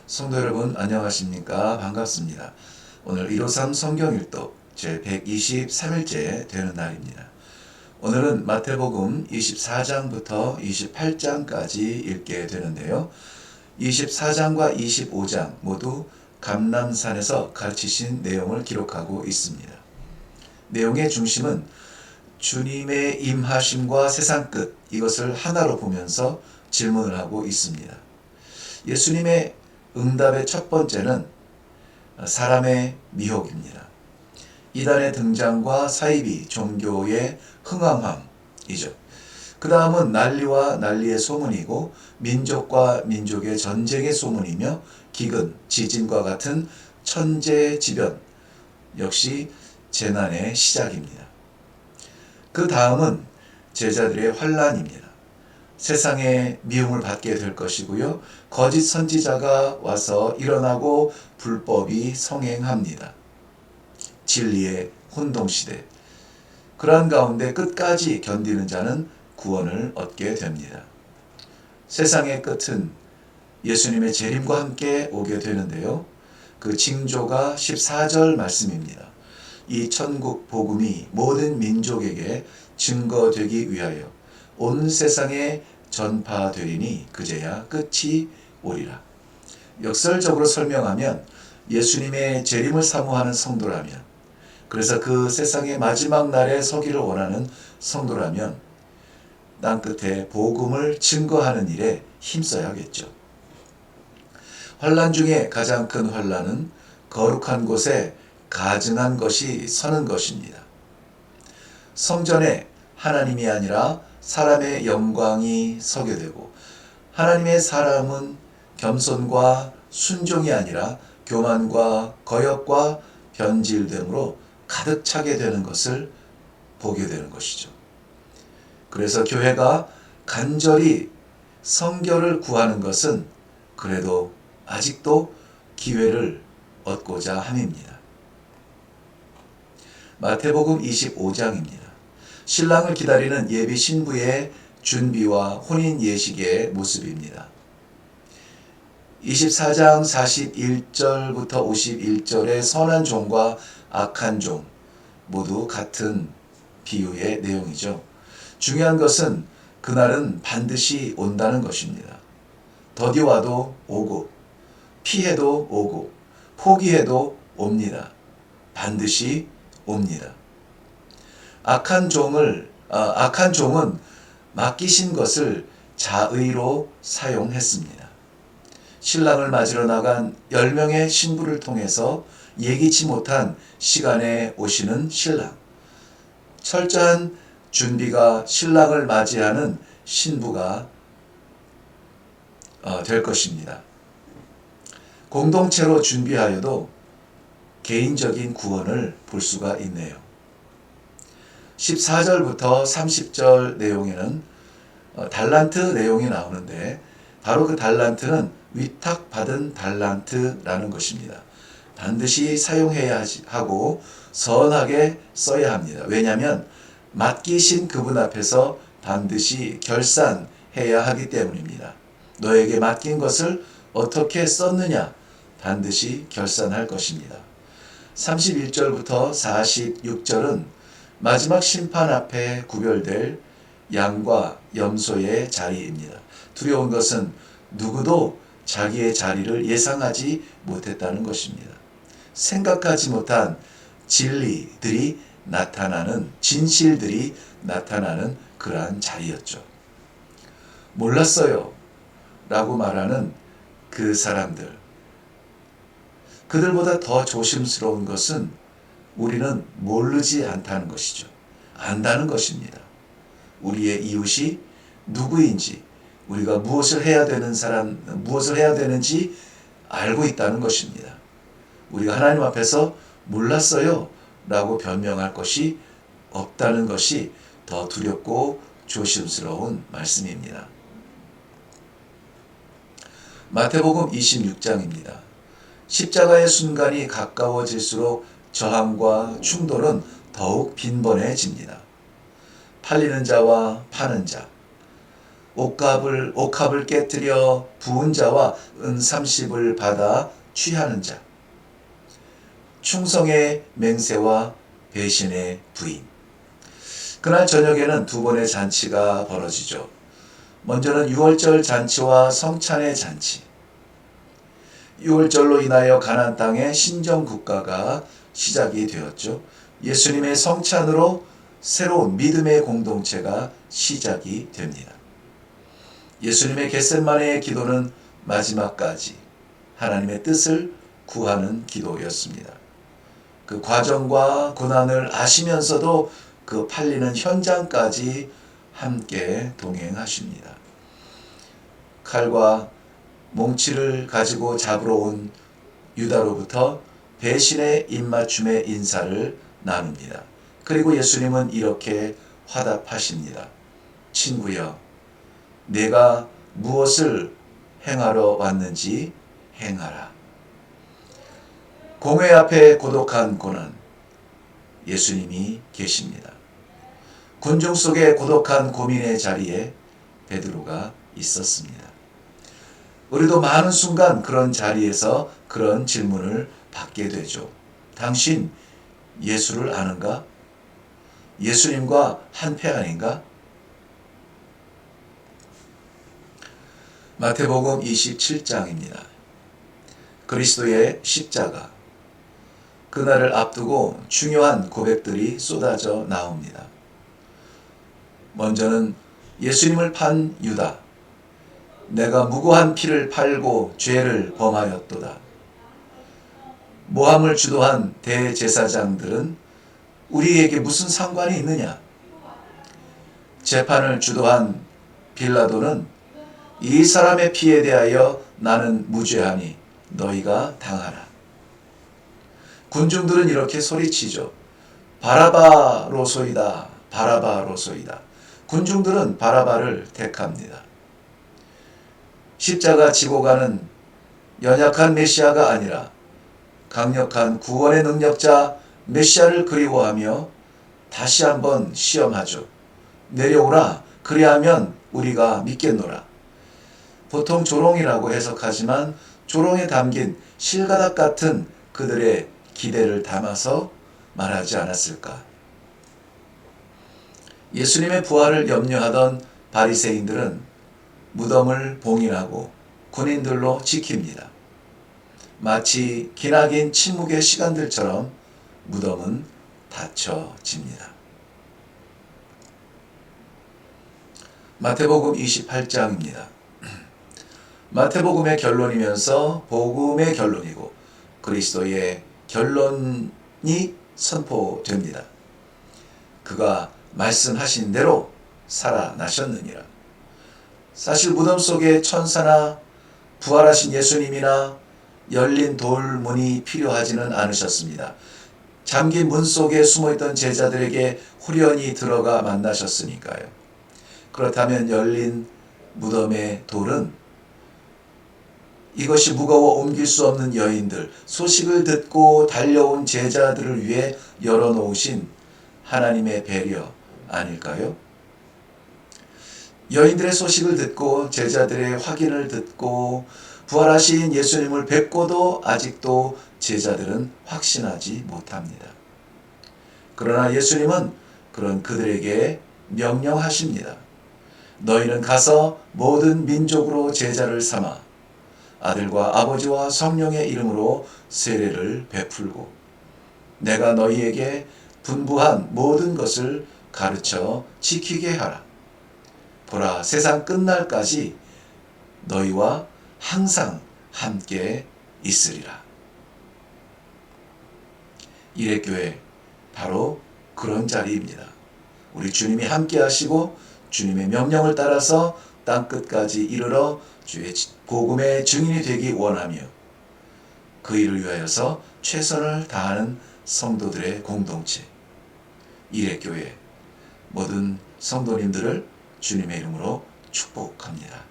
성도 여러분 안녕하십니까? 반갑습니다. 오늘 153 성경일독 제 123일째 되는 날입니다. 오늘은 마태복음 24장부터 28장까지 읽게 되는데요. 24장과 25장 모두 감람산에서 가르치신 내용을 기록하고 있습니다. 내용의 중심은 주님의 임하심과 세상 끝, 이것을 하나로 보면서 질문을 하고 있습니다. 예수님의 응답의 첫 번째는 사람의 미혹입니다. 이단의 등장과 사이비 종교의 흥황함이죠. 그 다음은 난리와 난리의 소문이고 민족과 민족의 전쟁의 소문이며 기근, 지진과 같은 천재지변, 역시 재난의 시작입니다. 그 다음은 제자들의 환난입니다. 세상에 미움을 받게 될 것이고요. 거짓 선지자가 와서 일어나고 불법이 성행합니다. 진리의 혼동시대. 그러한 가운데 끝까지 견디는 자는 구원을 얻게 됩니다. 세상의 끝은 예수님의 재림과 함께 오게 되는데요. 그 징조가 14절 말씀입니다. 이 천국 복음이 모든 민족에게 증거되기 위하여 온 세상에 전파되리니 그제야 끝이 오리라. 역설적으로 설명하면 예수님의 재림을 사모하는 성도라면, 그래서 그 세상의 마지막 날에 서기를 원하는 성도라면 땅끝에 복음을 증거하는 일에 힘써야겠죠. 환난 중에 가장 큰 환난은 거룩한 곳에 가증한 것이 서는 것입니다. 성전에 하나님이 아니라 사람의 영광이 서게 되고, 하나님의 사람은 겸손과 순종이 아니라 교만과 거역과 변질됨으로 가득 차게 되는 것을 보게 되는 것이죠. 그래서 교회가 간절히 성결을 구하는 것은 그래도 아직도 기회를 얻고자 함입니다. 마태복음 25장입니다. 신랑을 기다리는 예비 신부의 준비와 혼인 예식의 모습입니다. 24장 41절부터 51절의 선한 종과 악한 종 모두 같은 비유의 내용이죠. 중요한 것은 그날은 반드시 온다는 것입니다. 더디 와도 오고 피해도 오고 포기해도 옵니다. 반드시 옵니다. 악한 종은 맡기신 것을 자의로 사용했습니다. 신랑을 맞으러 나간 10명의 신부를 통해서 예기치 못한 시간에 오시는 신랑. 철저한 준비가 신랑을 맞이하는 신부가 될 것입니다. 공동체로 준비하여도 개인적인 구원을 볼 수가 있네요. 14절부터 30절 내용에는 달란트 내용이 나오는데, 바로 그 달란트는 위탁받은 달란트라는 것입니다. 반드시 사용해야 하고 선하게 써야 합니다. 왜냐하면 맡기신 그분 앞에서 반드시 결산해야 하기 때문입니다. 너에게 맡긴 것을 어떻게 썼느냐 반드시 결산할 것입니다. 31절부터 46절은 마지막 심판 앞에 구별될 양과 염소의 자리입니다. 두려운 것은 누구도 자기의 자리를 예상하지 못했다는 것입니다. 생각하지 못한 진리들이 나타나는, 진실들이 나타나는 그러한 자리였죠. 몰랐어요 라고 말하는 그 사람들, 그들보다 더 조심스러운 것은 우리는 모르지 않다는 것이죠. 안다는 것입니다. 우리의 이웃이 누구인지, 우리가 무엇을 해야 되는지 알고 있다는 것입니다. 우리가 하나님 앞에서 몰랐어요 라고 변명할 것이 없다는 것이 더 두렵고 조심스러운 말씀입니다. 마태복음 26장입니다. 십자가의 순간이 가까워질수록 저항과 충돌은 더욱 빈번해집니다. 팔리는 자와 파는 자, 옥합을 깨뜨려 부은 자와 은 30을 받아 취하는 자, 충성의 맹세와 배신의 부인. 그날 저녁에는 두 번의 잔치가 벌어지죠. 먼저는 유월절 잔치와 성찬의 잔치. 유월절로 인하여 가나안 땅의 신정 국가가 시작이 되었죠. 예수님의 성찬으로 새로운 믿음의 공동체가 시작이 됩니다. 예수님의 겟세마네의 기도는 마지막까지 하나님의 뜻을 구하는 기도였습니다. 그 과정과 고난을 아시면서도 그 팔리는 현장까지 함께 동행하십니다. 칼과 몽치를 가지고 잡으러 온 유다로부터 배신의 입맞춤의 인사를 나눕니다. 그리고 예수님은 이렇게 화답하십니다. 친구여, 내가 무엇을 행하러 왔는지 행하라. 공회 앞에 고독한 고난, 예수님이 계십니다. 군중 속에 고독한 고민의 자리에 베드로가 있었습니다. 우리도 많은 순간 그런 자리에서 그런 질문을 받게 되죠. 당신 예수를 아는가? 예수님과 한패 아닌가? 마태복음 27장입니다. 그리스도의 십자가. 그날을 앞두고 중요한 고백들이 쏟아져 나옵니다. 먼저는 예수님을 판 유다. 내가 무고한 피를 팔고 죄를 범하였도다. 모함을 주도한 대제사장들은 우리에게 무슨 상관이 있느냐? 재판을 주도한 빌라도는 이 사람의 피에 대하여 나는 무죄하니 너희가 당하라. 군중들은 이렇게 소리치죠. 바라바로소이다. 바라바로소이다. 군중들은 바라바를 택합니다. 십자가 지고 가는 연약한 메시아가 아니라 강력한 구원의 능력자 메시아를 그리워하며 다시 한번 시험하죠. 내려오라. 그리하면 우리가 믿겠노라. 보통 조롱이라고 해석하지만 조롱에 담긴 실가닥 같은 그들의 기대를 담아서 말하지 않았을까. 예수님의 부활을 염려하던 바리새인들은 무덤을 봉인하고 군인들로 지킵니다. 마치 기나긴 침묵의 시간들처럼 무덤은 닫혀집니다. 마태복음 28장입니다. 마태복음의 결론이면서 복음의 결론이고 그리스도의 결론이 선포됩니다. 그가 말씀하신 대로 살아나셨느니라. 사실 무덤 속에 천사나 부활하신 예수님이나 열린 돌문이 필요하지는 않으셨습니다. 잠긴 문 속에 숨어있던 제자들에게 후련히 들어가 만나셨으니까요. 그렇다면 열린 무덤의 돌은 이것이 무거워 옮길 수 없는 여인들, 소식을 듣고 달려온 제자들을 위해 열어놓으신 하나님의 배려 아닐까요? 여인들의 소식을 듣고 제자들의 확인을 듣고 부활하신 예수님을 뵙고도 아직도 제자들은 확신하지 못합니다. 그러나 예수님은 그런 그들에게 명령하십니다. 너희는 가서 모든 민족으로 제자를 삼아 아들과 아버지와 성령의 이름으로 세례를 베풀고 내가 너희에게 분부한 모든 것을 가르쳐 지키게 하라. 보라, 세상 끝날까지 너희와 항상 함께 있으리라. 일회교회 바로 그런 자리입니다. 우리 주님이 함께 하시고 주님의 명령을 따라서 땅끝까지 이르러 주의 복음의 증인이 되기 원하며 그 일을 위하여서 최선을 다하는 성도들의 공동체 일회교회 모든 성도님들을 주님의 이름으로 축복합니다.